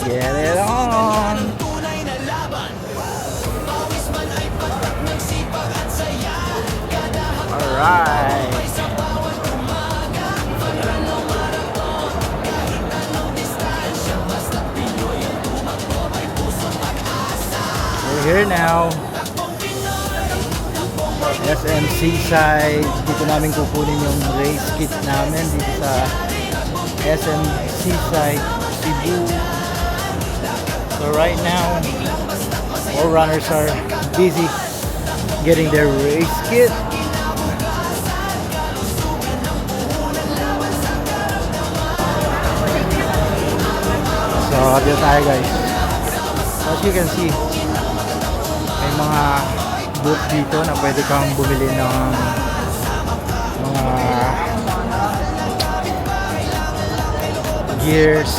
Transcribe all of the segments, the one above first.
Get it on! Alright! We're here now. SM Seaside. Dito namin kukunin yung race kit namin dito sa SM Seaside, Cebu. So right now, all runners are busy getting their race kit. So dito tayo guys. As you can see, may mga booth dito na pwede kang bumili ng mga gears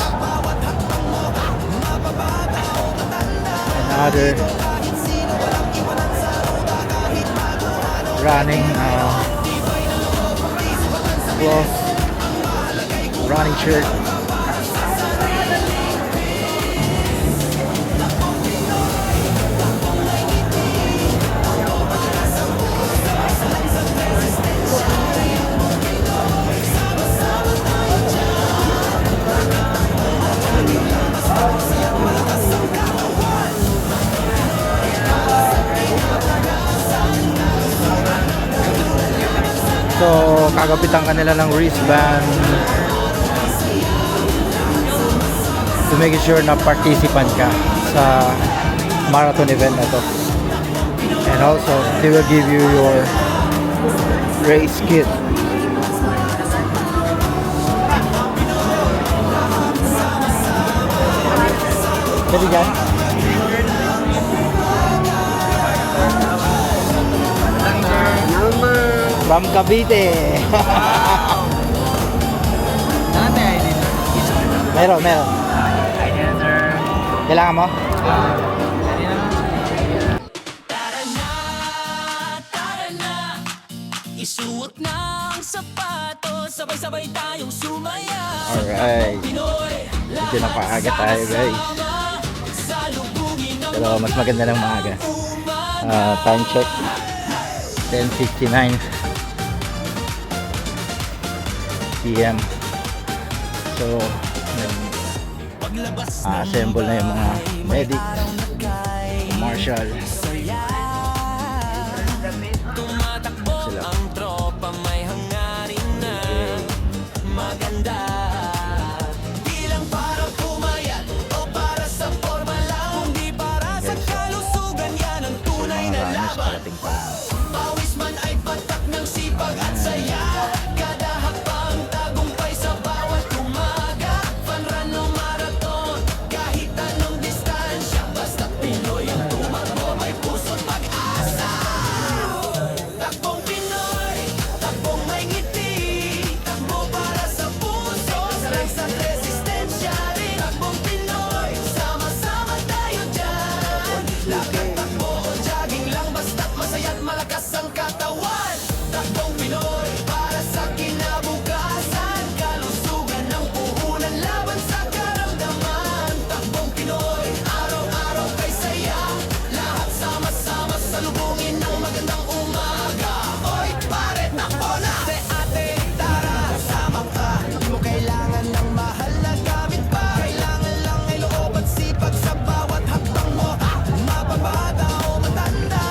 and other running cloth, running shirt. So, kagapitan ka nila ng wristband to make sure na participant ka sa marathon event na to. And also, they will give you your race kit. Ready guys? From Cavite. Meron. Kailangan mo? Isuot ng sapatos, sabay-sabay tayong sumaya. Alright. Medyo napaaga tayo guys. Pero mas maganda ng maaga. Time check 10:59 PM. So assemble na yung mga medic, marshal. Tumatakbo ang tropa, may hangarin na maganda. Di lang para pumayat o para sa forma lang, kundi para sa kalusugan, yan ang tunay na laban. Pawis man ay patak ng sipag at saya, kada hakbang tagumpay sa bawat umaga. Fun run o marathon, kahit anong distansya, basta Pinoy ang tumakbo, may puso't pag-asa. Takbong Pinoy, takbong may ngiti, takbo para sa puso, sa resistensya rin. Takbong Pinoy, sama-sama tayo dyan. Lakad, takbo o jogging lang, basta't masaya't malakas ang katawan. Takbong Pinoy, para sa kinabukasan, kalusugan ng puhunan, laban sa karamdaman. Takbong Pinoy, araw-araw kay saya, lahat sama-sama salubungin ng magandang umaga. Oy, pare, takbo na! Ate, tara, sama ka, di mo kailangan ng mahal na gamit pa. Kailangan lang ay loob at sipag sa bawat hakbang mo. Mapabata o matanda,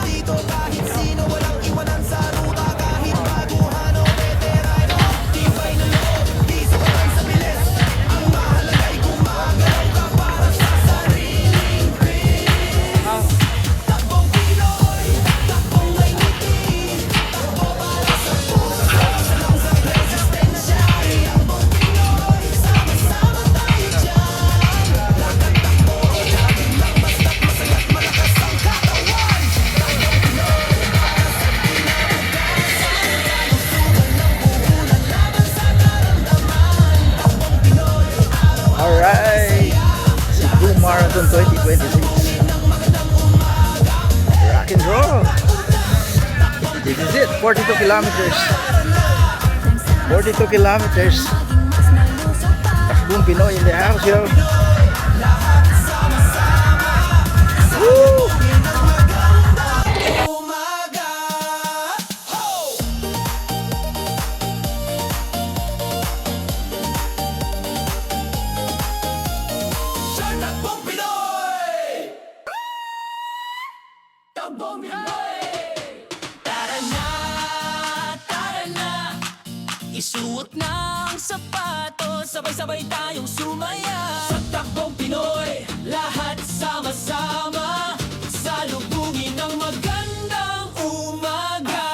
dito kahit sino, walang iwanan sa ruta. Kahit baguhan o veterano, tibay na loob, di sumatay sa bilis. Ang mahalaga ay gumagalaw ka para sa sariling dream. Takbong Pinoy, takbong may ngiti, takbo para sa puso, sa resistensya. Takbong Pinoy, sama-sama tayo dyan. Lakad, takbo o jogging lang, basta't masaya't malakas ang katawan. Takbong Pinoy, para sa kinabukasan, kalusugan ng puhunan, laban sa karamdaman. Takbong Pinoy, araw-araw Alright. Cebu Marathon 2026. Rock and roll. This is it. 42 kilometers. 42 kilometers. Takbong Pinoy in the house, yo. Umaga. Siya takbong Pinoy. Takbong Pinoy. Tara na, isuot ng sapatos, sabay-sabay tayong sumaya. Sa takbong Pinoy, lahat sama-sama, salubungin ng magandang umaga.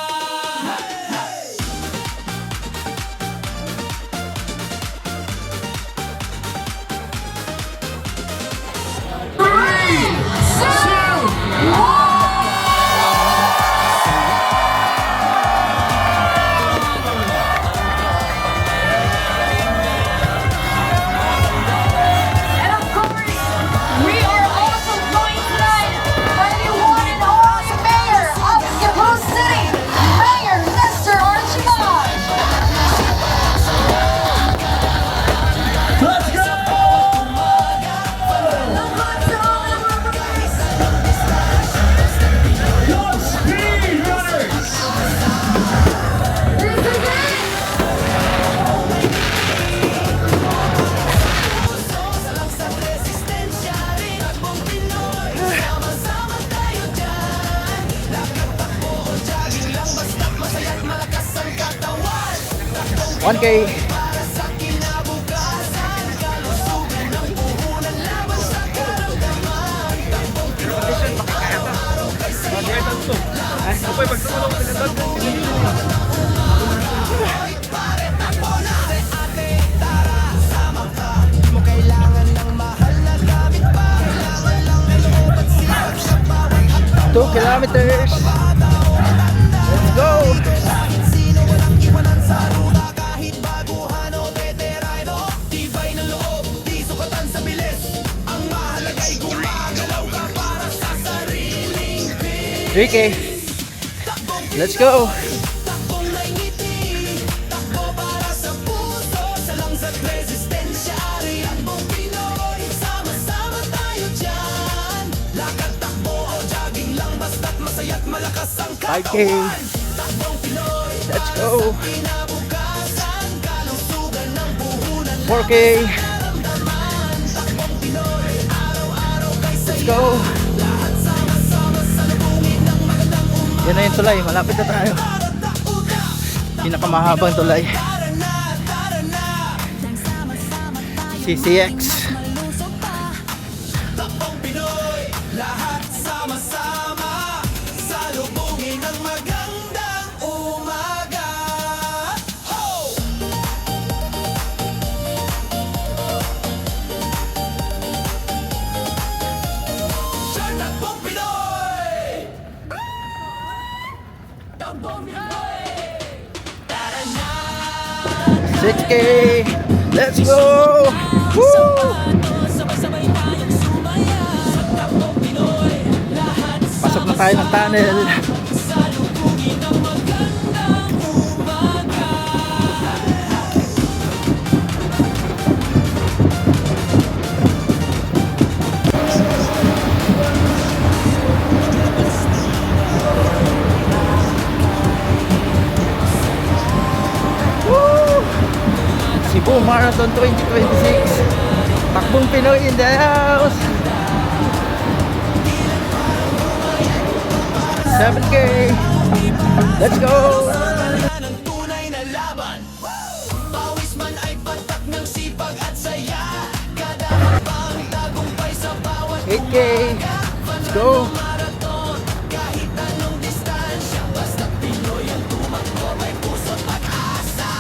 And of course, we are also joined tonight by the one and only mayor of Cebu City, Mayor Mr. Archie Lodge. Let's go! Go Speed Runners! This is it. One K. Two kilometers. Let's go. Ricky, let's go. Five K. Let's go. 4K. Let's go. Yan na yung tulay, malapit na tayo. Pinakamahabang tulay. CCX. Takbong Pinoy, lahat sama-sama, salubungin ng magandang umaga. Ho! Siya takbong Pinoy. Takbong Pinoy. Tara na, 6K. Let's go. Woo! sabay-sabay tayong sumaya. Sa takbong Pinoy, lahat Pasok na tayo ng tunnel. salubungin ng magandang umaga. Woo! Cebu Marathon 2026. Takbong Pinoy in the house. 7K. Let's go. Ng tunay na laban. Pawis man ay patak ng sipag at saya. Kada habang tagumpay sa bawat 8K. Let's go. marathon. Kahit anong distansya, basta Pinoy ang tumakbo, may puso't pag-asa.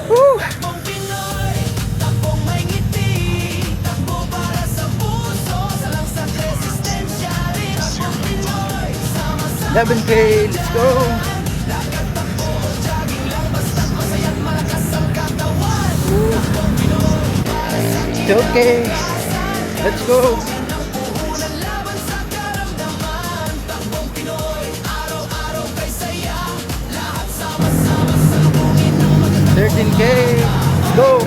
Woo! Takbong Pinoy, takbong may ngiti. Takbo para sa puso, salang sa resistensya rin. Takbong Pinoy, sama-sama 11K. Let's go. 12K. Let's go. 13K. Let's go.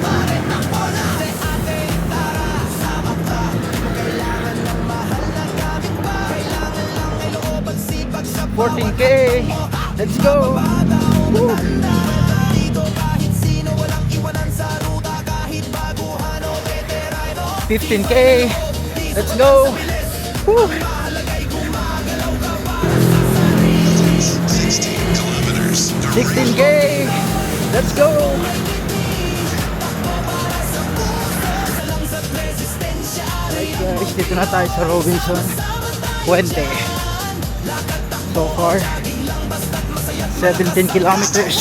14K. Let's go. Woo. 15K. Let's go. Woo. 16K. Let's go. Alright guys, dito na tayo sa Robinson Puente. So far 17 kilometers.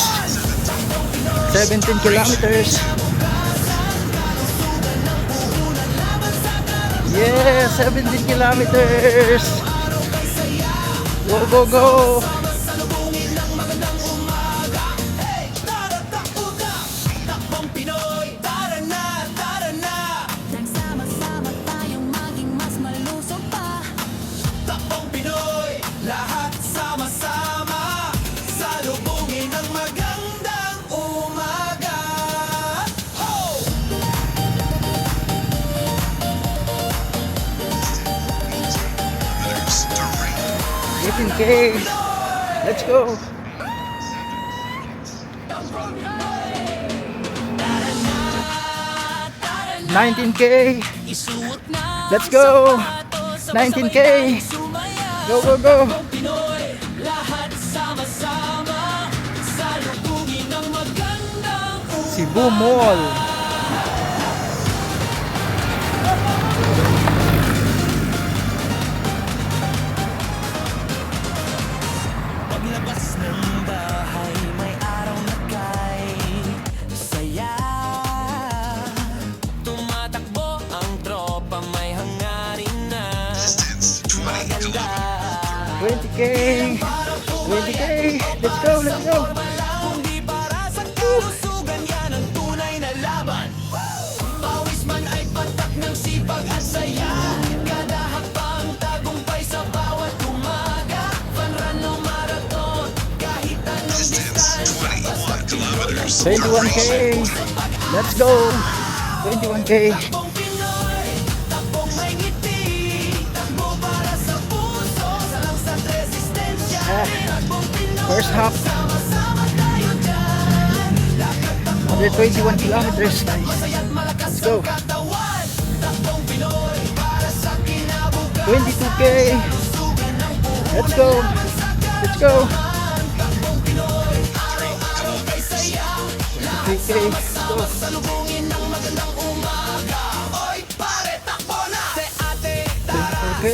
17 kilometers. Yeah, 17 kilometers. Go, go, go. Nagsama-sama tayong maging mas malusog pa. Takbong Pinoy, lahat sama-sama. Salubungin ang magandang umaga. Ho! 18K. Let's go. $19K. Isuot na Let's go. sapatos, 19K. sabay-sabay tayong sumaya. Go, go, go. Pinoy, lahat sama-sama. Salubungin ang magandang Cebu Mall. paglabas ng bahay. May araw na kay saya. Tumatakbo ang tropa, may hangarin na maganda. 20K. 20K. Let's go, let's go. Kundi para sa kalusugan, yan ang tunay na laban. Pawis man ay patak ng sipag at saya. Kada hakbang tagumpay sa bawat umaga. Fun run o marathon, kahit anong distansya. 21K. Let's go. 21K. Takbong Pinoy, takbong may ngiti. Takbo para sa puso, salang sa resistensya. Takbong Pinoy, First half. sama-sama tayo dyan. 121 kilometers, guys. Masaya't malakas Let's go. ang katawan. Takbong Pinoy, para sa kinabukasan. 22K. Let's go. Let's go. 23K. Let's go. Salubungin ng magandang umaga. Oy, pare, takbo na! Te ate, 24K.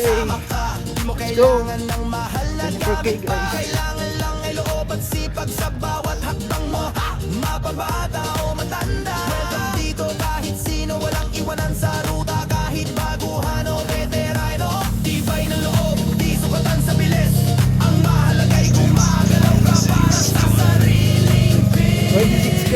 di mo Let's go. kailangan ng mahal na 24K, guys. kailangan lang ay loob at sipag sa bawat hakbang mo. Mapabata o matanda, welcome dito kahit sino. Walang iwanan sa ruta, kahit baguhan o veterano. Tibay ng loob, di sukatan sa bilis. Ang mahalaga'y gumagalaw ka para sa sariling pin. 26K.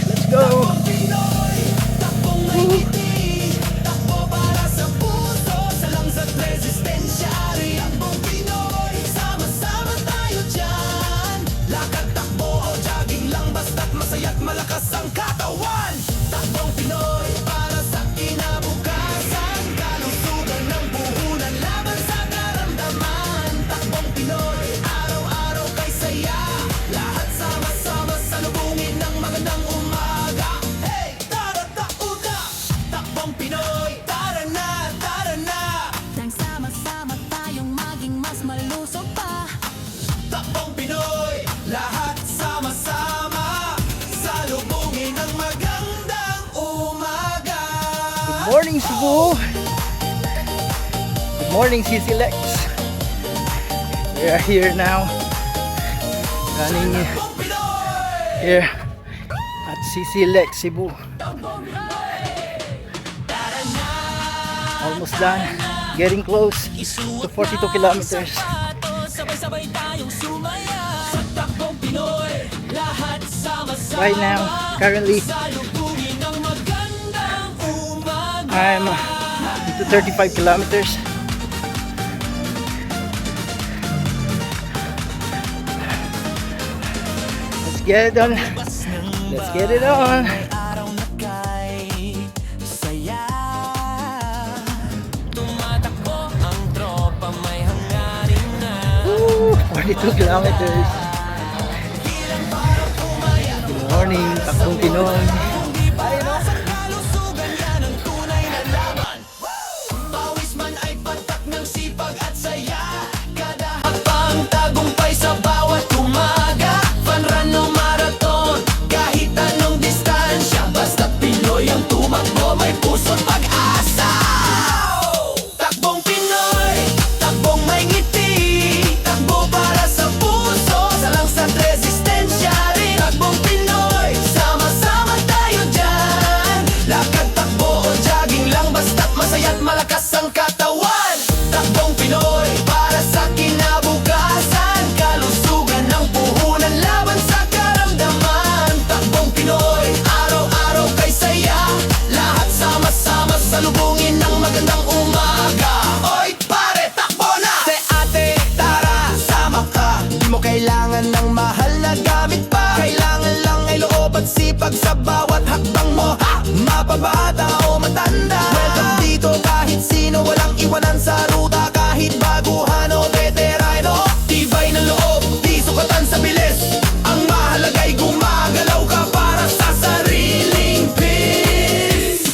Let's go. Pinoy, takbong may ngiti. Takbo para sa puso, salang sa resistensya. Takbong Pinoy, sama-sama tayo dyan. Lakad, takbo o jogging lang, basta't masaya't malakas ang katawan. Takbong Pinoy, para sa kinabukasan. Kalusugan ng puhunan, laban sa karamdaman. Takbong Pinoy, araw-araw kay saya. Lahat sama-sama salubungin ng magandang umaga. Hey, tara tauga! Takbong Pinoy, tara na, tara na! Nang sama-sama tayong maging mas malusog pa. Takbong Pinoy, lahat sama-sama. Salubungin ang magandang umaga. Good morning, Cebu. Good morning, CC Lex. We are here now. Running Takbong Pinoy! here at CC Lex, Cebu. Almost done. Getting close to 42 kilometers. Sabay-sabay tayong sumaya. Sa Takbong Pinoy, lahat sama-sama. Right now, currently, Salubungin ang magandang umaga. I'm into 35 kilometers. Let's get it on. Let's get it on. Araw na kay saya. Tumatakbo ang tropa, may hangarin na Woo! 42 kilometers. Good morning, takbong Pinoy. Kalusugan na ng tunay na laban. Pawis man ay patak ng sipag at saya. Kada hakbang tagumpay sa bawat umaga. Fun run o marathon, kahit anong distansya. Basta Pinoy ang tumakbo, may puso't pag-asa. Takbong Pinoy, takbong may ngiti. Takbo para sa puso, salang sa resistensya rin. Takbong Pinoy, sama-sama tayo dyan. Lakad, takbo o jogging lang, basta't masaya't malakas ang katawan. Takbong Pinoy, para sa kinabukasan. Kalusugan ng puhunan, laban sa karamdaman. Takbong Pinoy, araw-araw kay saya. Lahat sama-sama salubungin ng magandang umaga. Oy pare, takbo na! Te ate, tara, sama ka. Di mo kailangan ng mahal na gamit pa. Kailangan lang ay loob at sipag sa bawat hakbang mo. Ha! Mapabata o matanda, welcome dito kahit sino. Walang iwanan sa ruta, kahit baguhan o veterano. Tibay ng loob, di sukatan sa bilis. Ang mahalaga'y gumagalaw ka para sa sariling peace.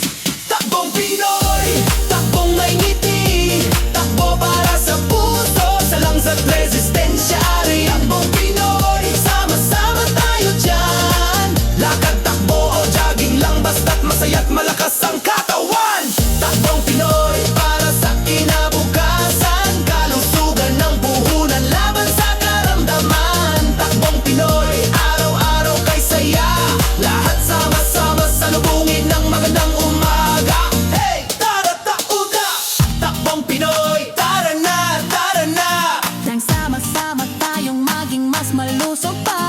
Takbong Pinoy, takbong may ngiti. Takbo para sa puso, salang sa resistensya rin. Takbong Pinoy, sama-sama tayo dyan. Lakad, takbo o jogging lang, basta't masaya't malakas ang katawan. Takbong Pinoy, para sa kinabukasan. Kalusugan ng puhunan, laban sa karamdaman. Takbong Pinoy, araw-araw kay saya. Lahat sama-sama salubungin ng magandang umaga. Hey, tara tauda! Takbong Pinoy, tara na, tara na. Nang sama-sama tayong maging mas malusog pa.